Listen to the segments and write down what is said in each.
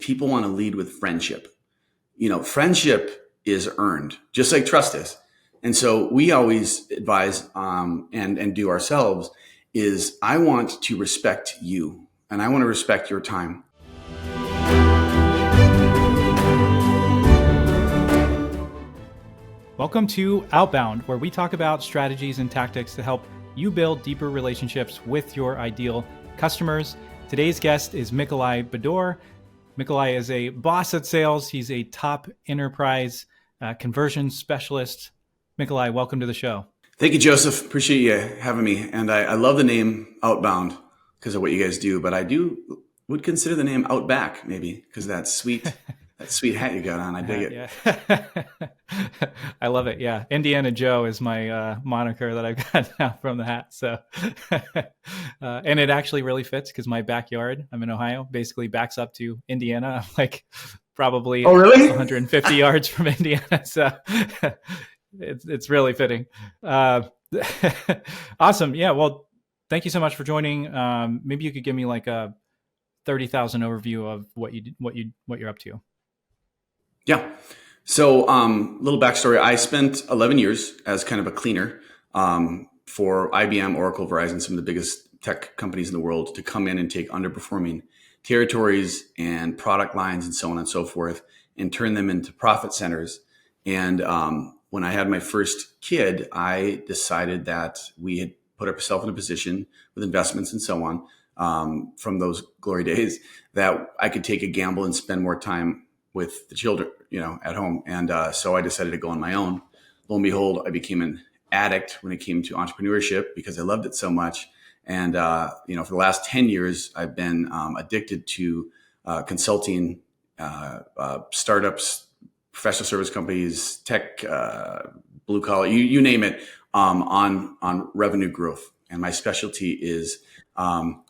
people want to lead with friendship. Friendship is earned, just like trust is. And so we always advise and do ourselves is I want to respect you and I want to respect your time. Welcome to Outbound, where we talk about strategies and tactics to help you build deeper relationships with your ideal customers. Today's guest is Mickeli Bedore. Mickeli is a boss at sales. He's a top enterprise conversion specialist. Mickeli, welcome to the show. Thank you, Joseph. Appreciate you having me. And I love the name Outbound because of what you guys do, but I would consider the name Outback maybe because that sweet hat you got on. I dig it. Yeah. I love it. Yeah. Indiana Joe is my moniker that I've got now from the hat. So, and it actually really fits because my backyard, I'm in Ohio, basically backs up to Indiana. I'm like probably 150 yards from Indiana. So it's really fitting. Awesome. Yeah. Well, thank you so much for joining. Maybe you could give me like a 30,000 overview of what you're up to. Yeah. So little backstory. I spent 11 years as kind of a cleaner for IBM, Oracle, Verizon, some of the biggest tech companies in the world to come in and take underperforming territories and product lines and so on and so forth and turn them into profit centers. And when I had my first kid, I decided that we had put ourselves in a position with investments and so on from those glory days that I could take a gamble and spend more time with the children, at home. And so I decided to go on my own. Lo and behold, I became an addict when it came to entrepreneurship because I loved it so much. And, for the last 10 years, I've been addicted to consulting, startups, professional service companies, tech, blue collar, you name it, on revenue growth. And my specialty is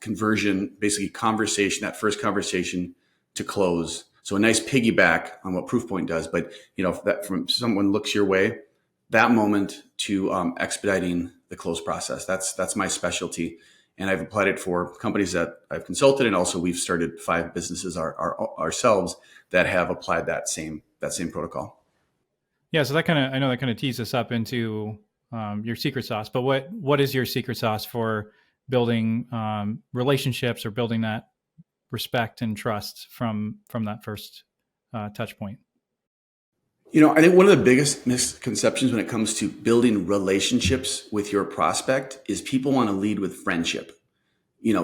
conversion, basically conversation, that first conversation to close. So a nice piggyback on what Proofpoint does, but if that from someone looks your way, that moment to expediting the close process. That's my specialty, and I've applied it for companies that I've consulted, and also we've started 5 businesses ourselves that have applied that same protocol. Yeah, so I know that kind of tees us up into your secret sauce. But what is your secret sauce for building relationships or building that respect and trust from that first touch point? I think one of the biggest misconceptions when it comes to building relationships with your prospect is people want to lead with friendship.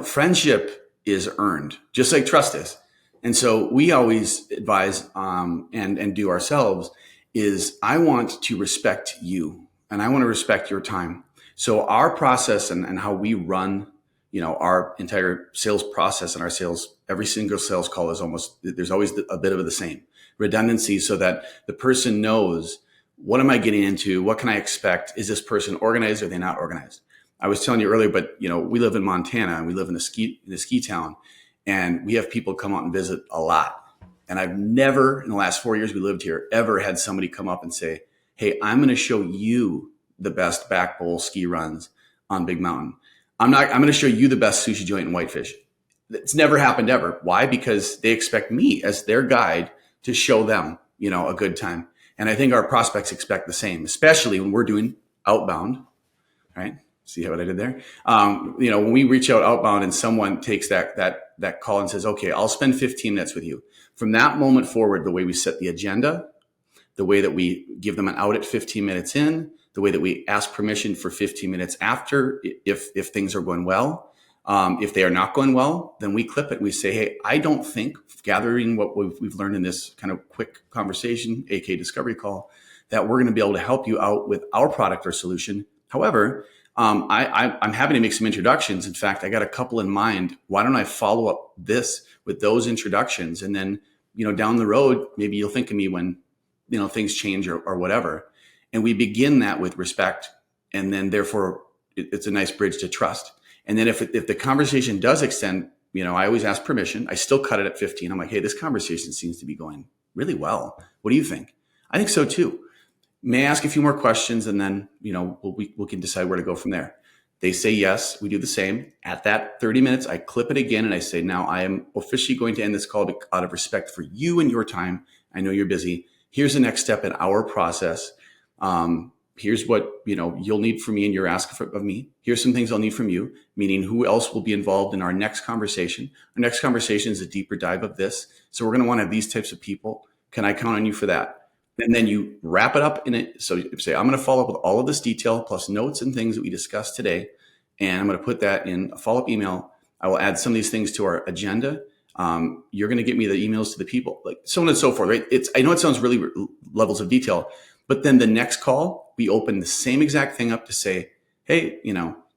Friendship is earned, just like trust is. And so we always advise and do ourselves is I want to respect you and I want to respect your time. So our process and how we run our entire sales process and our sales, every single sales call there's always a bit of the same redundancy so that the person knows, what am I getting into? What can I expect? Is this person organized or are they not organized? I was telling you earlier, but we live in Montana and we live in a ski town and we have people come out and visit a lot. And I've never, in the last 4 years we lived here, ever had somebody come up and say, hey, I'm going to show you the best back bowl ski runs on Big Mountain. I'm going to show you the best sushi joint in Whitefish. It's never happened ever. Why? Because they expect me as their guide to show them, a good time. And I think our prospects expect the same, especially when we're doing outbound, right? See what I did there? When we reach out outbound and someone takes that call and says, okay, I'll spend 15 minutes with you. From that moment forward, the way we set the agenda, the way that we give them an out at 15 minutes in, the way that we ask permission for 15 minutes after, if things are going well. If they are not going well, then we clip it and we say, hey, I don't think, gathering what we've learned in this kind of quick conversation, aka discovery call, that we're going to be able to help you out with our product or solution. However, I'm happy to make some introductions. In fact, I got a couple in mind. Why don't I follow up this with those introductions? And then, down the road, maybe you'll think of me when, things change or whatever. And we begin that with respect. And then therefore it's a nice bridge to trust. And then if the conversation does extend, I always ask permission. I still cut it at 15. I'm like, hey, this conversation seems to be going really well. What do you think? I think so too. May I ask a few more questions and then, we can decide where to go from there. They say yes, we do the same. At that 30 minutes, I clip it again and I say, now I am officially going to end this call out of respect for you and your time. I know you're busy. Here's the next step in our process. Here's what you'll need from me and you're asking of me. Here's some things I'll need from you, meaning who else will be involved in our next conversation. Our next conversation is a deeper dive of this. So we're going to want to have these types of people. Can I count on you for that? And then you wrap it up in it. So you say, I'm going to follow up with all of this detail plus notes and things that we discussed today. And I'm going to put that in a follow-up email. I will add some of these things to our agenda. You're going to get me the emails to the people, like so on and so forth, right? I know it sounds really levels of detail, but then the next call, we open the same exact thing up to say, hey,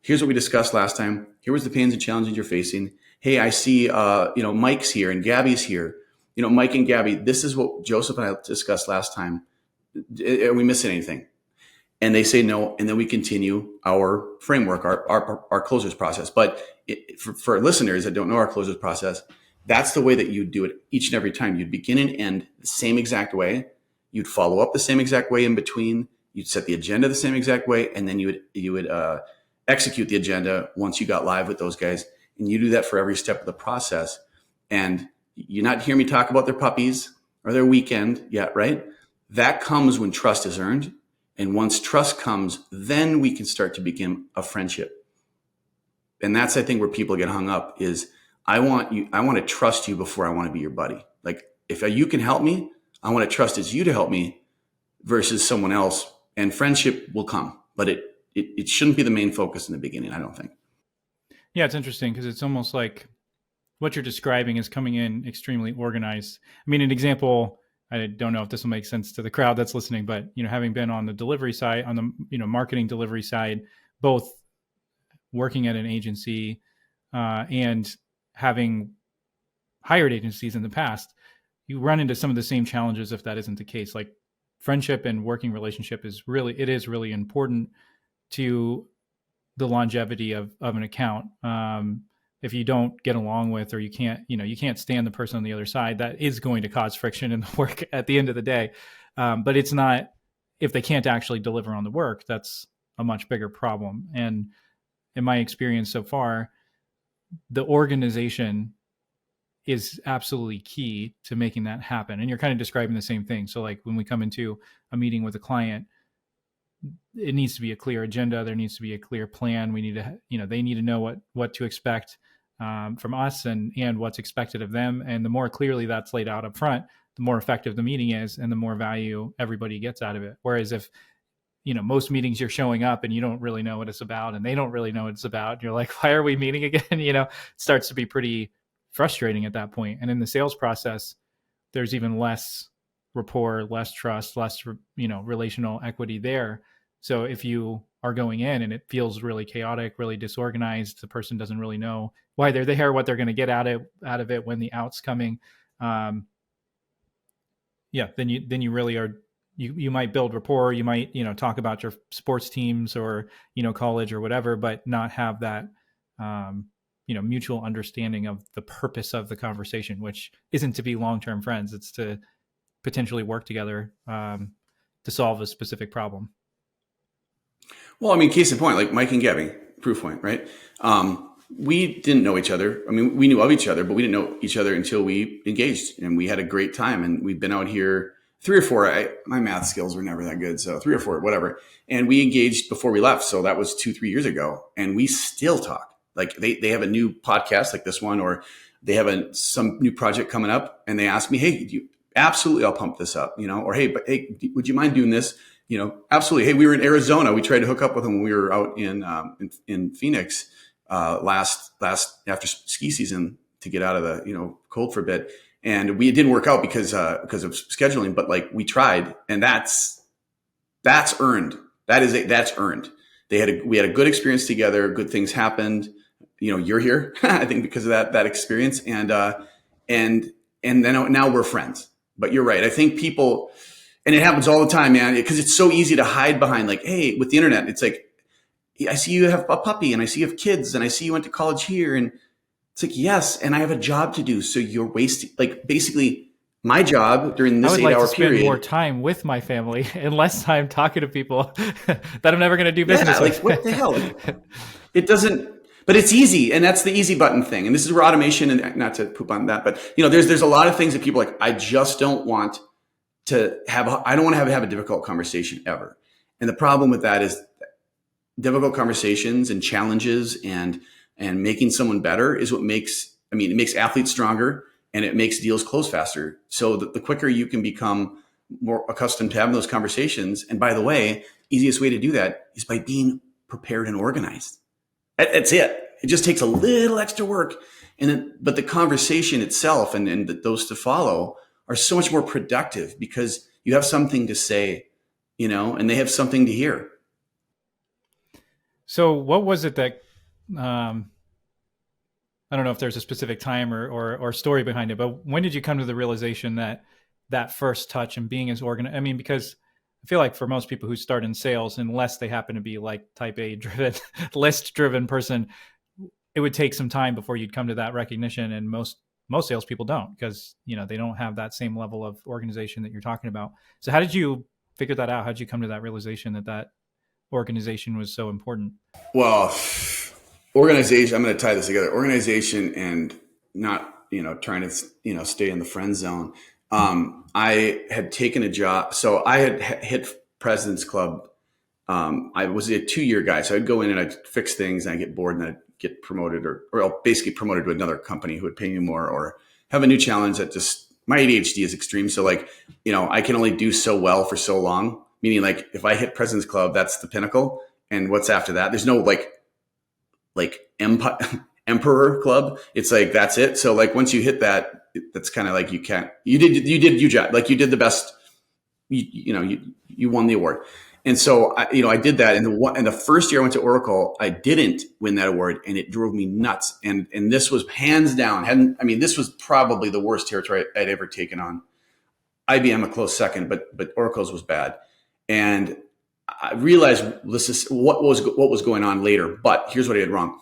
here's what we discussed last time. Here was the pains and challenges you're facing. Hey, I see, Mike's here and Gabby's here. Mike and Gabby, this is what Joseph and I discussed last time. Are we missing anything? And they say no. And then we continue our framework, our closers process. But for listeners that don't know our closers process, that's the way that you do it each and every time. You'd begin and end the same exact way. You'd follow up the same exact way in between. You'd set the agenda the same exact way. And then you would execute the agenda once you got live with those guys. And you do that for every step of the process. And you not hear me talk about their puppies or their weekend yet, right? That comes when trust is earned. And once trust comes, then we can start to begin a friendship. And that's, I think, where people get hung up is I want to trust you before I want to be your buddy. Like if you can help me, I want to trust as you to help me versus someone else, and friendship will come, but it shouldn't be the main focus in the beginning, I don't think. Yeah, it's interesting because it's almost like what you're describing is coming in extremely organized. I mean, an example, I don't know if this will make sense to the crowd that's listening, but having been on the delivery side, on the marketing delivery side, both working at an agency and having hired agencies in the past, you run into some of the same challenges if that isn't the case. Like friendship and working relationship is really important to the longevity of an account. If you don't get along with, or you can't stand the person on the other side, that is going to cause friction in the work at the end of the day. But it's not, if they can't actually deliver on the work, that's a much bigger problem. And in my experience so far, the organization is absolutely key to making that happen. And you're kind of describing the same thing. So like when we come into a meeting with a client, it needs to be a clear agenda. There needs to be a clear plan. We need to, they need to know what to expect from us and what's expected of them. And the more clearly that's laid out up front, the more effective the meeting is and the more value everybody gets out of it. Whereas if, most meetings you're showing up and you don't really know what it's about and they don't really know what it's about, you're like, why are we meeting again? It starts to be pretty frustrating at that point. And in the sales process, there's even less rapport, less trust, less, relational equity there. So if you are going in and it feels really chaotic, really disorganized, the person doesn't really know why they're there, what they're going to get out of it when the out's coming. Then you really are, you might build rapport. You might, talk about your sports teams or, college or whatever, but not have that, mutual understanding of the purpose of the conversation, which isn't to be long-term friends. It's to potentially work together to solve a specific problem. Well, I mean, case in point, like Mike and Gabby, proof point, right? We didn't know each other. I mean, we knew of each other, but we didn't know each other until we engaged, and we had a great time. And we've been out here 3 or 4. My math skills were never that good, so 3 or 4, whatever. And we engaged before we left, so that was 2-3 years ago, and we still talk. Like they have a new podcast like this one, or they have some new project coming up, and they ask me, "Hey, absolutely, I'll pump this up," or "Hey, would you mind doing this?" Absolutely. Hey, we were in Arizona. We tried to hook up with them when we were out in Phoenix last after ski season to get out of the cold for a bit, and it didn't work out because of scheduling. But like we tried, and that's earned. That's earned. We had a good experience together. Good things happened. You're here, I think, because of that experience, and then now we're friends. But you're right. I think people. And it happens all the time, man, because it's so easy to hide behind, like, hey, with the internet, it's like, I see you have a puppy and I see you have kids and I see you went to college here. And it's like, yes, and I have a job to do. So you're wasting, like, basically my job during this 8-hour period. I would like to spend more time with my family and less time talking to people that I'm never going to do business with. Like, what the hell? It doesn't, but it's easy, and that's the easy button thing. And this is where automation, and not to poop on that, but there's a lot of things that people are like, I just don't want to have. I don't want to have a difficult conversation ever. And the problem with that is difficult conversations and challenges and making someone better is what makes. I mean, it makes athletes stronger and it makes deals close faster. So the quicker you can become more accustomed to having those conversations. And by the way, easiest way to do that is by being prepared and organized. That's it. It just takes a little extra work. But the conversation itself and those to follow are so much more productive because you have something to say, and they have something to hear. So what was it that, I don't know if there's a specific time or story behind it, but when did you come to the realization that first touch and being as organized? I mean, because I feel like for most people who start in sales, unless they happen to be like type A driven, list driven person, it would take some time before you'd come to that recognition. And most salespeople don't, because they don't have that same level of organization that you're talking about. So how did you figure that out? How did you come to that realization that organization was so important? Well, organization, I'm going to tie this together. Organization and not, trying to, stay in the friend zone. I had taken a job. So I had hit President's Club. I was a 2-year guy. So I'd go in and I'd fix things and I'd get bored and I'd get promoted or basically promoted to another company who would pay me more or have a new challenge that just, my ADHD is extreme. So like, I can only do so well for so long, meaning like if I hit President's Club, that's the pinnacle. And what's after that? There's no like Emperor Club. It's like, that's it. So like once you hit that, that's kind of like you did your job. Like you did the best, you won the award. And so I did that. And the first year I went to Oracle, I didn't win that award and it drove me nuts. And this was hands down. This was probably the worst territory I'd ever taken on. IBM a close second, but Oracle's was bad. And I realized this is what was going on later. But here's what I did wrong.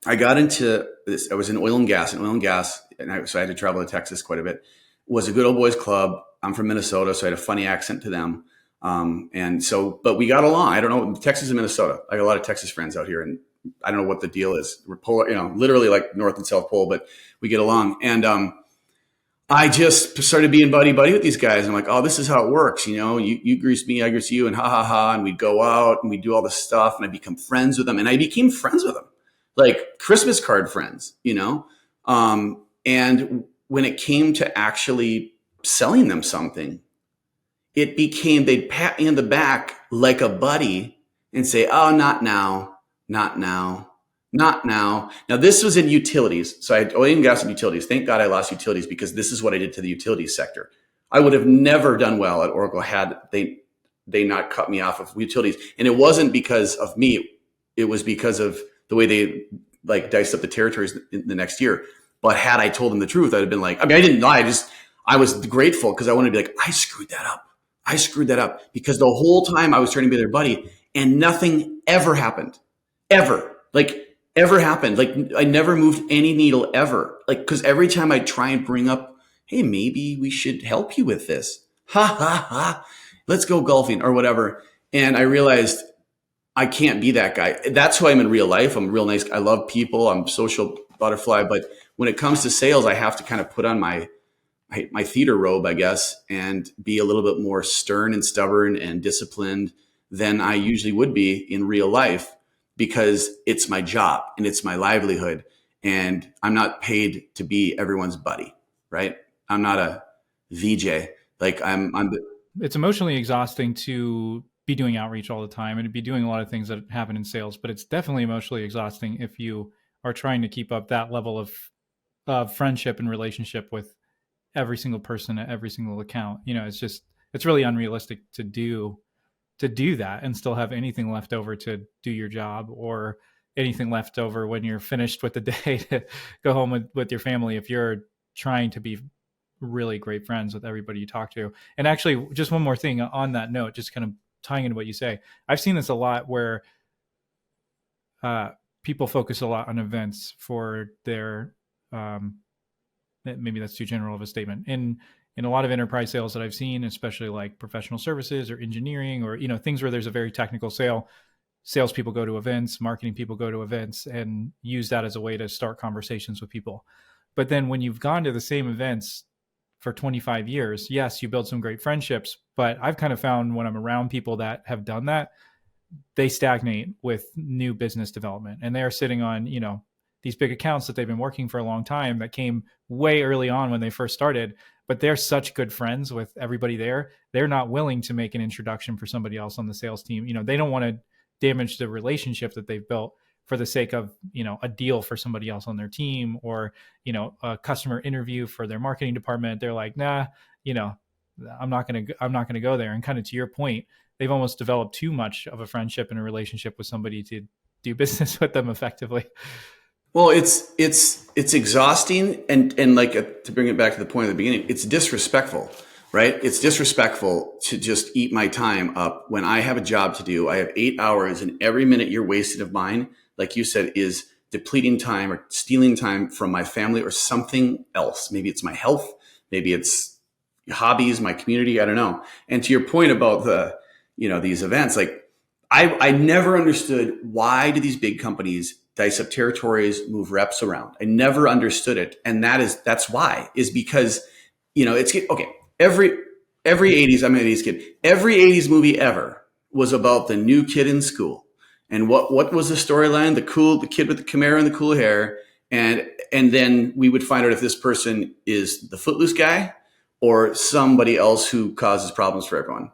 I got into this. I was in oil and gas, so I had to travel to Texas quite a bit. It was a good old boys club. I'm from Minnesota, so I had a funny accent to them. But we got along. I don't know, Texas and Minnesota. I got a lot of Texas friends out here, and I don't know what the deal is. We're polar, literally like North and South Pole, but we get along. And I just started being buddy with these guys. I'm like, oh, this is how it works. You grease me, I grease you, and ha ha ha. And we'd go out and we'd do all this stuff, and I become friends with them, and I became friends with them. Like Christmas card friends, and when it came to actually selling them something, it became, they'd pat me in the back like a buddy and say, oh, not now, not now, not now. Now this was in utilities. So I had oil and gas and utilities. Thank God I lost utilities because this is what I did to the utilities sector. I would have never done well at Oracle had they not cut me off of utilities. And it wasn't because of me. It was because of the way they like diced up the territories in the next year. But had I told them the truth, I'd have been like, I didn't lie. I was grateful because I wanted to be like, I screwed that up because the whole time I was trying to be their buddy and nothing ever happened, ever happened. Like I never moved any needle ever. Like, cause every time I try and bring up, hey, maybe we should help you with this. Ha ha ha. Let's go golfing or whatever. And I realized I can't be that guy. That's who I'm in real life. I'm real nice. I love people. I'm a social butterfly. But when it comes to sales, I have to kind of put on my theater robe, I guess, and be a little bit more stern and stubborn and disciplined than I usually would be in real life because it's my job and it's my livelihood. And I'm not paid to be everyone's buddy, right? I'm not a VJ. Like It's emotionally exhausting to be doing outreach all the time and to be doing a lot of things that happen in sales, but it's definitely emotionally exhausting if you are trying to keep up that level of friendship and relationship with every single person at every single account. It's really unrealistic to do that and still have anything left over to do your job or anything left over when you're finished with the day to go home with your family if you're trying to be really great friends with everybody you talk to. And actually, just one more thing on that note, just kind of tying into what you say, I've seen this a lot where people focus a lot on events for their maybe that's too general of a statement. In a lot of enterprise sales that I've seen, especially like professional services or engineering or things where there's a very technical sale, salespeople go to events, marketing people go to events, and use that as a way to start conversations with people. But then when you've gone to the same events for 25 years, yes, you build some great friendships. But I've kind of found when I'm around people that have done that, they stagnate with new business development, and they're sitting on, these big accounts that they've been working for a long time that came way early on when they first started, but they're such good friends with everybody there. They're not willing to make an introduction for somebody else on the sales team. They don't want to damage the relationship that they've built for the sake of, a deal for somebody else on their team, or, a customer interview for their marketing department. They're like, nah, I'm not going to go there. And kind of to your point, they've almost developed too much of a friendship and a relationship with somebody to do business with them effectively. Well, it's exhausting, and like, to bring it back to the point at the beginning, it's disrespectful, right? It's disrespectful to just eat my time up when I have a job to do. I have 8 hours, and every minute you're wasted of mine, like you said, is depleting time or stealing time from my family or something else. Maybe it's my health, maybe it's hobbies, my community, I don't know. And to your point about these events, like, I never understood, why do these big companies dice up territories, move reps around? I never understood it. And that's why, is because, it's okay. Every 80s, I'm an 80s kid. Every 80s movie ever was about the new kid in school. And what was the storyline? The kid with the Camaro and the cool hair. And then we would find out if this person is the footloose guy or somebody else who causes problems for everyone.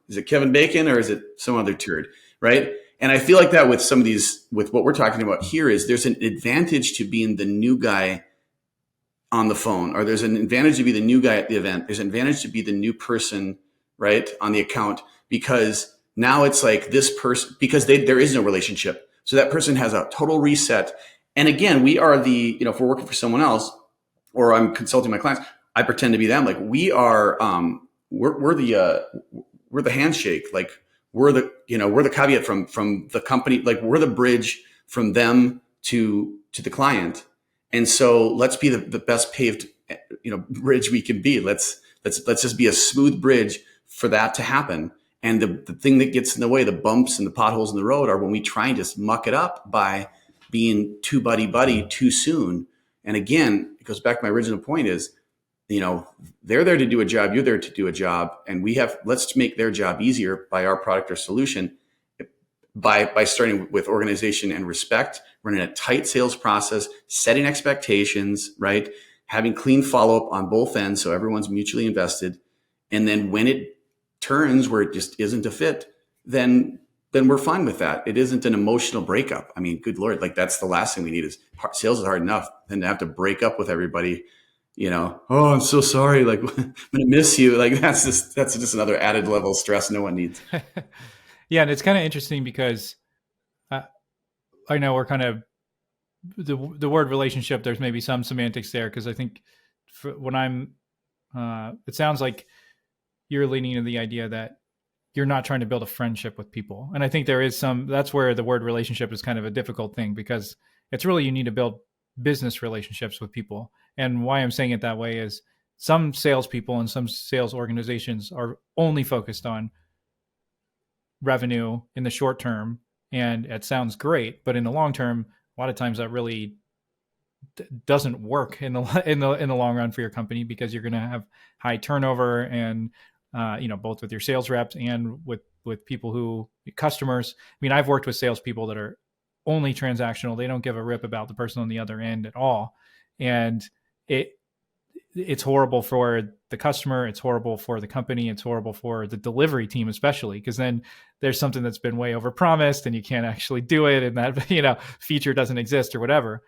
Is it Kevin Bacon or is it some other turd? Right. And I feel like that with some of these, with what we're talking about here, is there's an advantage to being the new guy on the phone, or there's an advantage to be the new guy at the event. There's an advantage to be the new person, right, on the account, because now it's like this person, because there is no relationship. So that person has a total reset. And again, we are if we're working for someone else, or I'm consulting my clients, I pretend to be them. Like, we are, we're the handshake. Like, we're the caveat from the company. Like, we're the bridge from them to the client. And so let's be the best paved, bridge we can be. Let's just be a smooth bridge for that to happen. And the thing that gets in the way, the bumps and the potholes in the road, are when we try and just muck it up by being too buddy too soon. And again, it goes back to my original point is, they're there to do a job. You're there to do a job. And let's make their job easier by our product or solution, by starting with organization and respect, running a tight sales process, setting expectations, right? Having clean follow-up on both ends, so everyone's mutually invested. And then when it turns where it just isn't a fit, then we're fine with that. It isn't an emotional breakup. I mean, good Lord, like, that's the last thing we need. Sales is hard enough, then to have to break up with everybody, oh, I'm so sorry, like, I'm gonna miss you. Like, that's just another added level of stress no one needs. Yeah, and it's kind of interesting because I know we're kind of the word relationship. There's maybe some semantics there, because I think when it sounds like you're leaning into the idea that you're not trying to build a friendship with people, and I think there is that's where the word relationship is kind of a difficult thing, because it's really, you need to build business relationships with people. And why I'm saying it that way is, some salespeople and some sales organizations are only focused on revenue in the short term, and it sounds great, but in the long term, a lot of times that really doesn't work in the long run for your company, because you're going to have high turnover, and both with your sales reps and with people customers. I mean, I've worked with salespeople that are only transactional. They don't give a rip about the person on the other end at all, and it's horrible for the customer. It's horrible for the company. It's horrible for the delivery team, especially, because then there's something that's been way overpromised and you can't actually do it. And that, feature doesn't exist or whatever.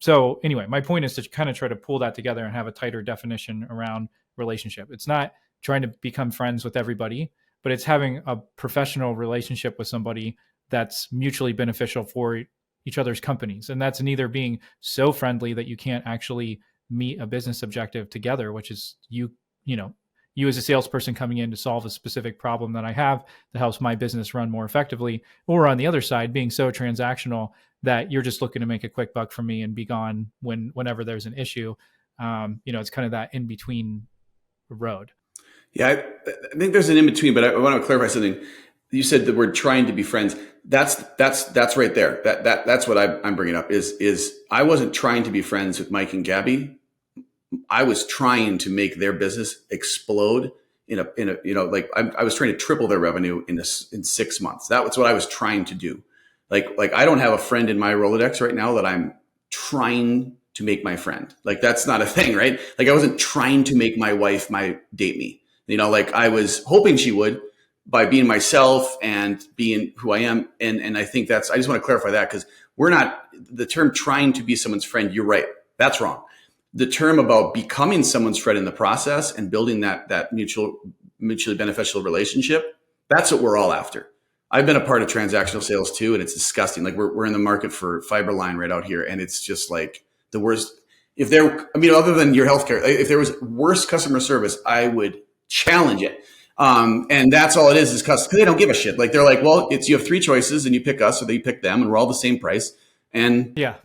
So anyway, my point is to kind of try to pull that together and have a tighter definition around relationship. It's not trying to become friends with everybody, but it's having a professional relationship with somebody that's mutually beneficial for each other's companies. And that's neither being so friendly that you can't actually meet a business objective together, which is you as a salesperson coming in to solve a specific problem that I have that helps my business run more effectively, or on the other side, being so transactional that you're just looking to make a quick buck from me and be gone whenever there's an issue. It's kind of that in between road. Yeah, I think there's an in between, but I want to clarify something. You said that we're trying to be friends. That's right there. That's what I'm bringing up is I wasn't trying to be friends with Mike and Gabby. I was trying to make their business explode like I was trying to triple their revenue in 6 months. That was what I was trying to do. Like I don't have a friend in my Rolodex right now that I'm trying to make my friend. Like that's not a thing, right? Like I wasn't trying to make my wife date me. Like I was hoping she would by being myself and being who I am. And I think I just want to clarify that because we're not the term trying to be someone's friend. You're right. That's wrong. The term about becoming someone's friend in the process and building that mutually beneficial relationship, that's what we're all after. I've been a part of transactional sales too, and it's disgusting. Like we're in the market for fiber line right out here, and it's just like the worst. Other than your healthcare, if there was worse customer service, I would challenge it. And that's all it is because they don't give a shit. Like they're like, well, you have 3 choices and you pick us or they pick them and we're all the same price. And yeah.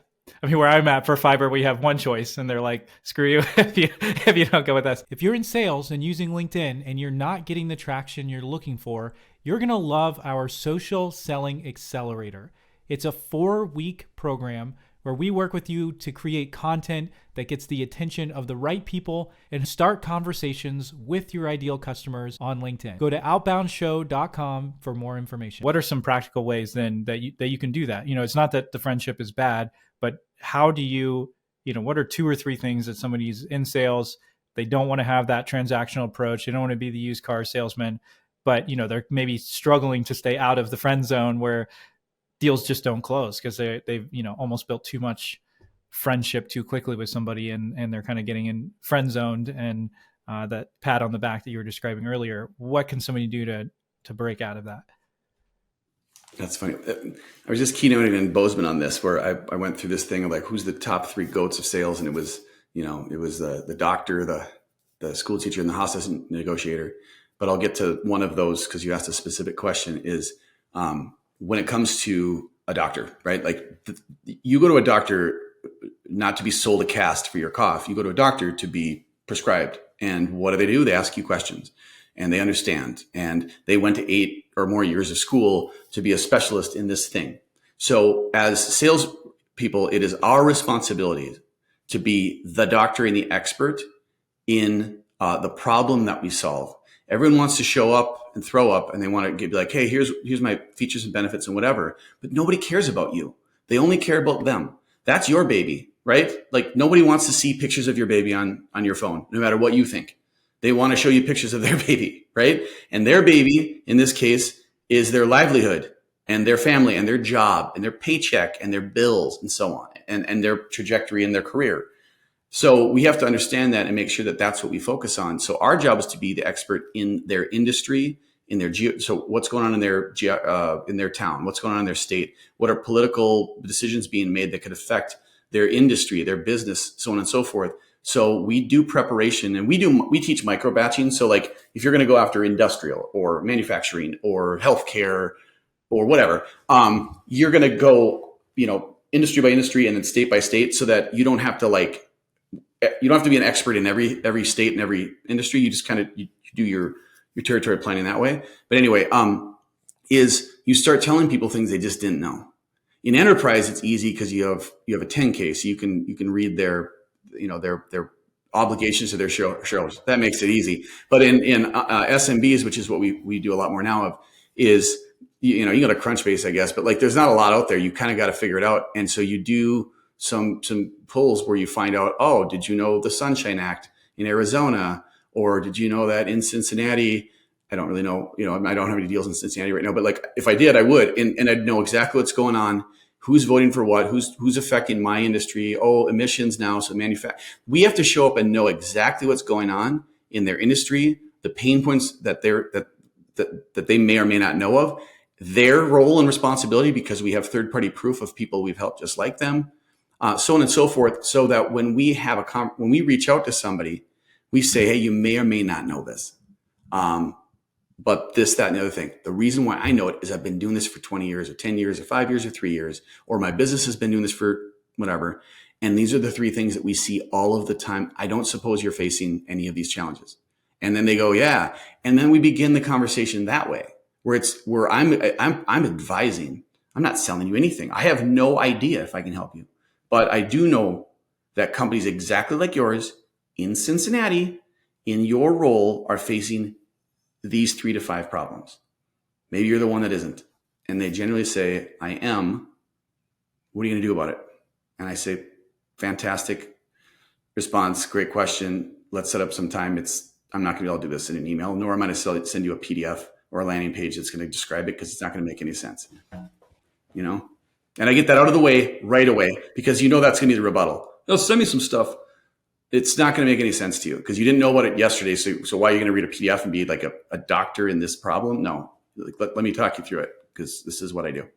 I mean, where I'm at for fiber, we have one choice and they're like, screw you if you don't go with us. If you're in sales and using LinkedIn and you're not getting the traction you're looking for, you're going to love our Social Selling Accelerator. It's a 4-week program where we work with you to create content that gets the attention of the right people and start conversations with your ideal customers on LinkedIn. Go to outboundshow.com for more information. What are some practical ways then that you can do that? It's not that the friendship is bad, but how do you, what are 2 or 3 things that somebody's in sales, they don't want to have that transactional approach, they don't want to be the used car salesman, but they're maybe struggling to stay out of the friend zone where deals just don't close because they've almost built too much friendship too quickly with somebody and they're kind of getting in friend zoned and that pat on the back that you were describing earlier. What can somebody do to break out of that? That's funny. I was just keynoting in Bozeman on this, where I went through this thing of like, who's the top 3 goats of sales? And it was the doctor, the school teacher, and the hostage negotiator. But I'll get to one of those because you asked a specific question is, when it comes to a doctor, right? Like you go to a doctor not to be sold a cast for your cough. You go to a doctor to be prescribed. And what do? They ask you questions and they understand. And they went to 8 or more years of school to be a specialist in this thing. So as sales people, it is our responsibility to be the doctor and the expert in the problem that we solve. Everyone wants to show up and throw up and they want to be like, hey, here's my features and benefits and whatever. But nobody cares about you. They only care about them. That's your baby, right? Like nobody wants to see pictures of your baby on your phone, no matter what you think. They want to show you pictures of their baby, right? And their baby, in this case, is their livelihood and their family and their job and their paycheck and their bills and so on, and their trajectory in their career. So we have to understand that and make sure that that's what we focus on. So our job is to be the expert in their industry, in their so what's going on in their town, what's going on in their state, what are political decisions being made that could affect their industry, their business, so on and so forth. So we do preparation and we teach micro batching. So like if you're going to go after industrial or manufacturing or healthcare or whatever, you're going to go, industry by industry and then state by state, so that you don't have to be an expert in every state and every industry. You just kind of you do your territory planning that way. But anyway, is you start telling people things they just didn't know. In enterprise, it's easy because you have a 10K, so you can read their obligations to their shareholders. That makes it easy. But in SMBs, which is what we do a lot more now of, is you got a Crunchbase, I guess, but like there's not a lot out there. You kind of got to figure it out, and so you do some pulls where you find out, oh, did you know the Sunshine Act in Arizona, or did you know that in Cincinnati? I don't really know. I don't have any deals in Cincinnati right now, but like if I did, I would, and I'd know exactly what's going on. Who's voting for what? Who's affecting my industry? Oh, emissions now. So we have to show up and know exactly what's going on in their industry, the pain points that they may or may not know of, their role and responsibility, because we have third-party proof of people we've helped just like them, so on and so forth. So that when we have when we reach out to somebody, we say, hey, you may or may not know this. But this, that, and the other thing. The reason why I know it is I've been doing this for 20 years or 10 years or 5 years or 3 years, or my business has been doing this for whatever. And these are the 3 things that we see all of the time. I don't suppose you're facing any of these challenges. And then they go, yeah. And then we begin the conversation that way where I'm advising. I'm not selling you anything. I have no idea if I can help you, but I do know that companies exactly like yours in Cincinnati, in your role, are facing these 3 to 5 problems. Maybe you're the one that isn't. And they generally say, I am. What are you going to do about it? And I say, fantastic response. Great question. Let's set up some time. I'm not going to be able to do this in an email, nor am I going to send you a PDF or a landing page that's going to describe it, because it's not going to make any sense. And I get that out of the way right away, because that's going to be the rebuttal. They'll send me some stuff. It's not going to make any sense to you because you didn't know about it yesterday. So why are you going to read a PDF and be like a doctor in this problem? No, let me talk you through it, because this is what I do.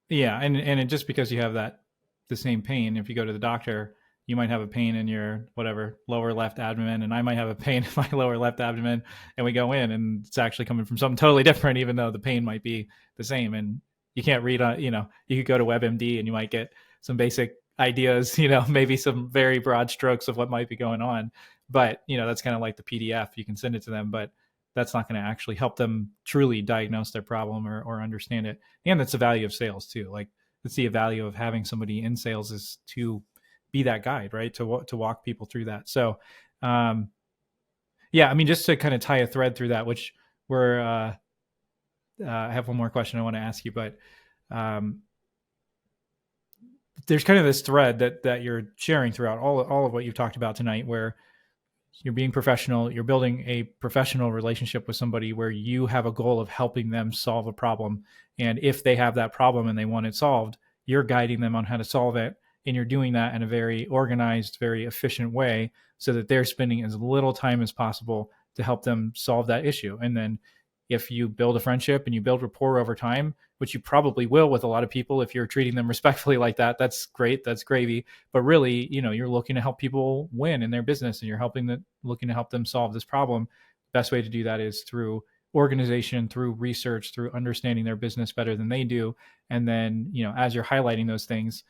Yeah. And just because you have the same pain, if you go to the doctor, you might have a pain in your lower left abdomen, and I might have a pain in my lower left abdomen, and we go in and it's actually coming from something totally different, even though the pain might be the same. And you can't read you could go to WebMD and you might get some basic ideas, maybe some very broad strokes of what might be going on. But, that's kind of like the PDF. You can send it to them, but that's not going to actually help them truly diagnose their problem or understand it. And that's the value of sales too. Like, that's the value of having somebody in sales, is to be that guide, right? To walk people through that. So, yeah, I mean, just to kind of tie a thread through that, which I have one more question I want to ask you, but, there's kind of this thread that you're sharing throughout all of what you've talked about tonight, where you're being professional, you're building a professional relationship with somebody where you have a goal of helping them solve a problem. And if they have that problem and they want it solved, you're guiding them on how to solve it. And you're doing that in a very organized, very efficient way, so that they're spending as little time as possible to help them solve that issue. And then if you build a friendship and you build rapport over time, which you probably will with a lot of people, if you're treating them respectfully like that, that's great. That's gravy. But really, you're looking to help people win in their business, and you're looking to help them solve this problem. Best way to do that is through organization, through research, through understanding their business better than they do. And then, as you're highlighting those things,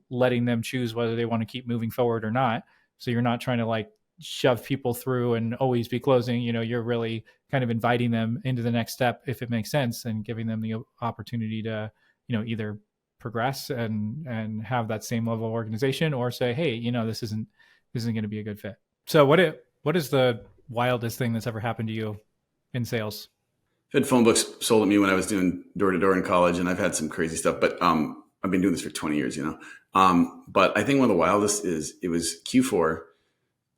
letting them choose whether they want to keep moving forward or not. So you're not trying to shove people through and always be closing. You're really kind of inviting them into the next step if it makes sense, and giving them the opportunity to, either progress and have that same level of organization, or say, hey, this isn't going to be a good fit. So what is the wildest thing that's ever happened to you in sales? I had phone books sold at me when I was doing door to door in college, and I've had some crazy stuff, but I've been doing this for 20 years, but I think one of the wildest is, it was Q4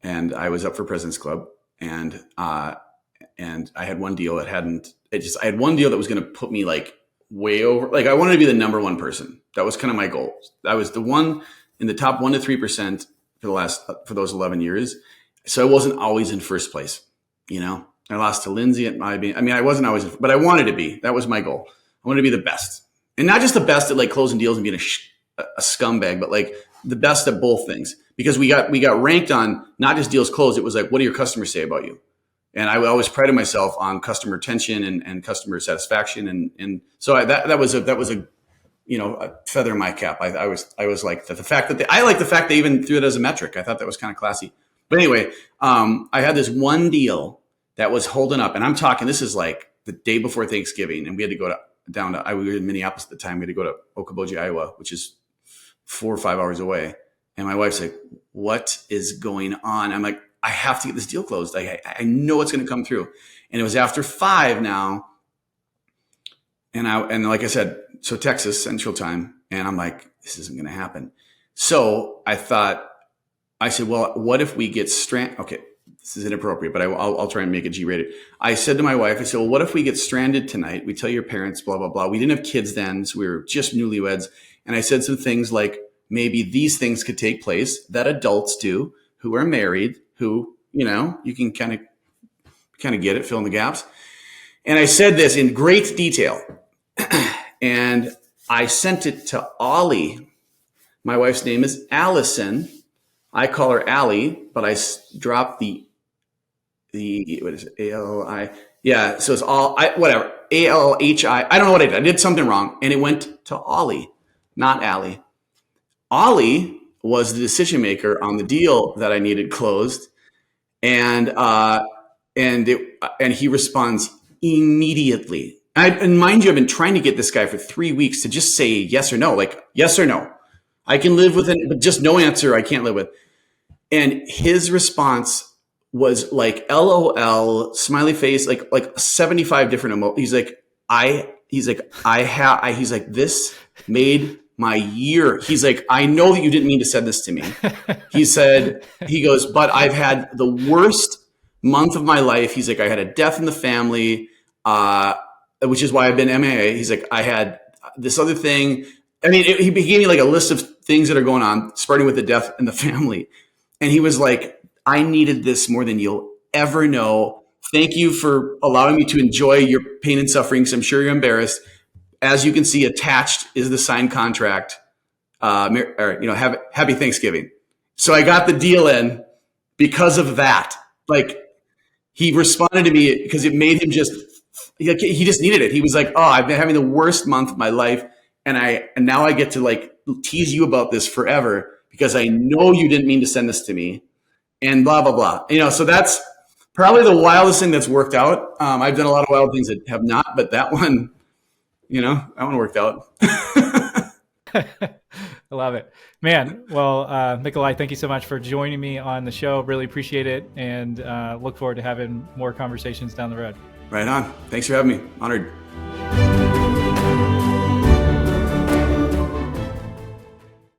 and I was up for President's Club, and I had one deal that I had one deal that was going to put me way over. I wanted to be the number one person. That was kind of my goal. I was the one in the top 1 to 3% for those 11 years. So I wasn't always in first place. I lost to Lindsay at my, I wasn't always, but I wanted to be. That was my goal. I wanted to be the best. And not just the best at closing deals and being a scumbag, but the best at both things. Because we got ranked on not just deals closed. It was what do your customers say about you? And I always prided myself on customer retention and customer satisfaction. And so that was a feather in my cap. I was like the fact that I like the fact they even threw it as a metric. I thought that was kind of classy. But anyway, I had this one deal that was holding up, and I'm talking, this is the day before Thanksgiving, and we had to go we were in Minneapolis at the time. We had to go to Okoboji, Iowa, which is 4 or 5 hours away. And my wife's like, what is going on? I'm like, I have to get this deal closed. I know it's going to come through. And it was after 5 now. And like I said, so Texas Central Time. And I'm like, this isn't going to happen. So I said, well, what if we get stranded? Okay, this is inappropriate, but I'll try and make it G-rated. I said to my wife, I said, well, what if we get stranded tonight? We tell your parents, blah, blah, blah. We didn't have kids then, so we were just newlyweds. And I said some things like, maybe these things could take place that adults do who are married, who, you can kind of get it, fill in the gaps. And I said this in great detail. And I sent it to Ollie. My wife's name is Allison. I call her Allie, but I dropped the what is it? A-L-I. Yeah. So it's whatever. A-L-H-I. I don't know what I did. I did something wrong. And it went to Ollie, not Allie. Ollie was the decision maker on the deal that I needed closed. And he responds immediately. And mind you, I've been trying to get this guy for 3 weeks to just say yes or no, like yes or no. I can live with it, but just no answer I can't live with. And his response was like LOL, smiley face, like 75 different emojis. He's like, this made my year. He's like, I know that you didn't mean to send this to me. He goes, but I've had the worst month of my life. He's like, I had a death in the family, which is why I've been MIA. He's like, I had this other thing. I mean, he gave me like a list of things that are going on, starting with the death in the family. And he was like, I needed this more than you'll ever know. Thank you for allowing me to enjoy your pain and suffering, because I'm sure you're embarrassed. As you can see, attached is the signed contract. Happy Thanksgiving. So I got the deal in because of that. Like, he responded to me because it made him he just needed it. He was like, oh, I've been having the worst month of my life. And now I get to like tease you about this forever because I know you didn't mean to send this to me, and blah, blah, blah. So that's probably the wildest thing that's worked out. I've done a lot of wild things that have not, but that one worked out. I love it, man. Well, Mickeli, thank you so much for joining me on the show. Really appreciate it, and look forward to having more conversations down the road. Right on. Thanks for having me. Honored.